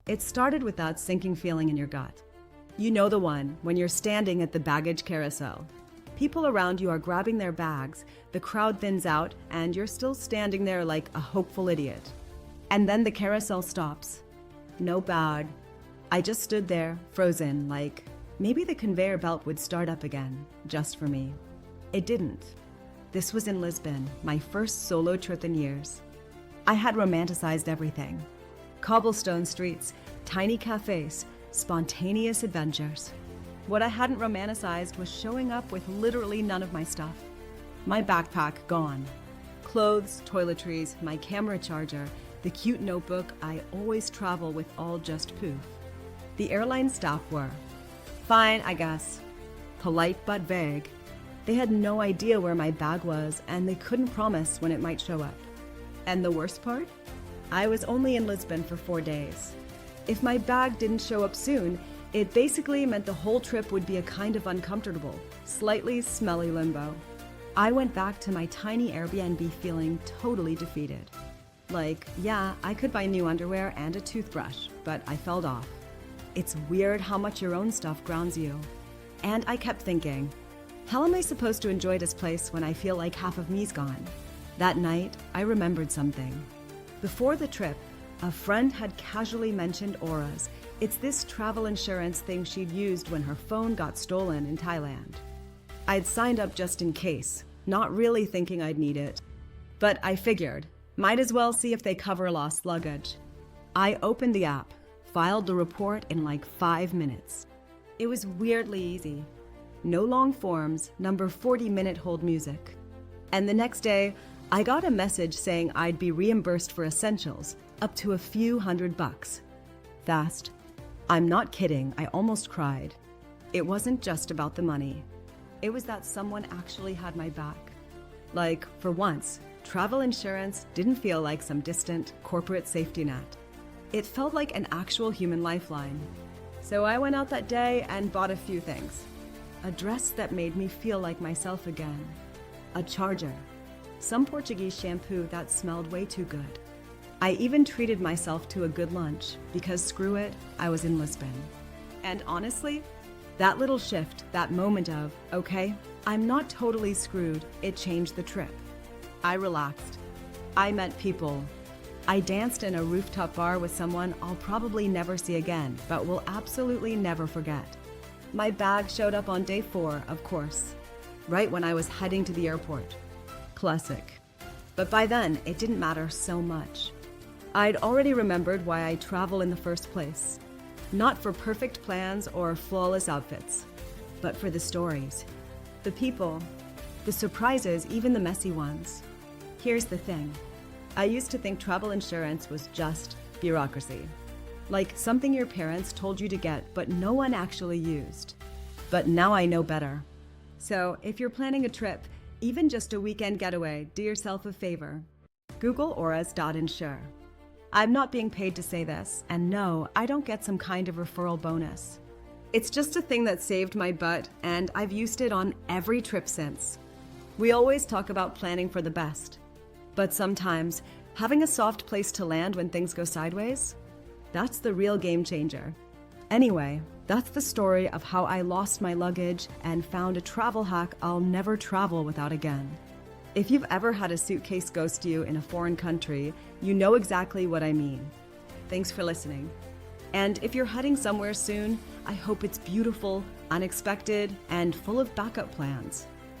It started with that sinking feeling in your gut. You know the one when you're standing at the baggage carousel. People around you are grabbing their bags, the crowd thins out, and you're still standing there like a hopeful idiot. And then the carousel stops. No bad. I just stood there, frozen, like maybe the conveyor belt would start up again, just for me. It didn't. This was in Lisbon, my first solo trip in years. I had romanticized everything. Cobblestone streets, tiny cafes, spontaneous adventures. What I hadn't romanticized was showing up with literally none of my stuff. My backpack gone. Clothes, toiletries, my camera charger, the cute notebook I always travel with all just poof. The airline staff were fine, I guess. Polite but vague. They had no idea where my bag was, and they couldn't promise when it might show up. And the worst part? I was only in Lisbon for 4 days. If my bag didn't show up soon, it basically meant the whole trip would be a kind of uncomfortable, slightly smelly limbo. I went back to my tiny Airbnb feeling totally defeated. Like, yeah, I could buy new underwear and a toothbrush, but I fell off. It's weird how much your own stuff grounds you. And I kept thinking, how am I supposed to enjoy this place when I feel like half of me's gone? That night, I remembered something. Before the trip, a friend had casually mentioned auras. It's this travel insurance thing she'd used when her phone got stolen in Thailand. I'd signed up just in case, not really thinking I'd need it. But I figured, might as well see if they cover lost luggage. I opened the app, filed the report in like 5 minutes. It was weirdly easy. No long forms, number 40-minute hold music. And the next day, I got a message saying I'd be reimbursed for essentials, up to a few $100. Fast. I'm not kidding, I almost cried. It wasn't just about the money. It was that someone actually had my back. Like, for once, travel insurance didn't feel like some distant corporate safety net. It felt like an actual human lifeline. So I went out that day and bought a few things. A dress that made me feel like myself again. A charger. Some Portuguese shampoo that smelled way too good. I even treated myself to a good lunch because screw it, I was in Lisbon. And honestly, that little shift, that moment of, okay, I'm not totally screwed, it changed the trip. I relaxed. I met people. I danced in a rooftop bar with someone I'll probably never see again, but will absolutely never forget. My bag showed up on day 4, of course, right when I was heading to the airport. Classic. But by then, it didn't matter so much. I'd already remembered why I travel in the first place. Not for perfect plans or flawless outfits, but for the stories, the people, the surprises, even the messy ones. Here's the thing. I used to think travel insurance was just bureaucracy. Like something your parents told you to get, but no one actually used. But now I know better. So if you're planning a trip, even just a weekend getaway, do yourself a favor. Google auras.insure. I'm not being paid to say this, and no, I don't get some kind of referral bonus. It's just a thing that saved my butt, and I've used it on every trip since. We always talk about planning for the best, but sometimes having a soft place to land when things go sideways, that's the real game changer. Anyway, that's the story of how I lost my luggage and found a travel hack I'll never travel without again. If you've ever had a suitcase ghost you in a foreign country, you know exactly what I mean. Thanks for listening. And if you're heading somewhere soon, I hope it's beautiful, unexpected, and full of backup plans.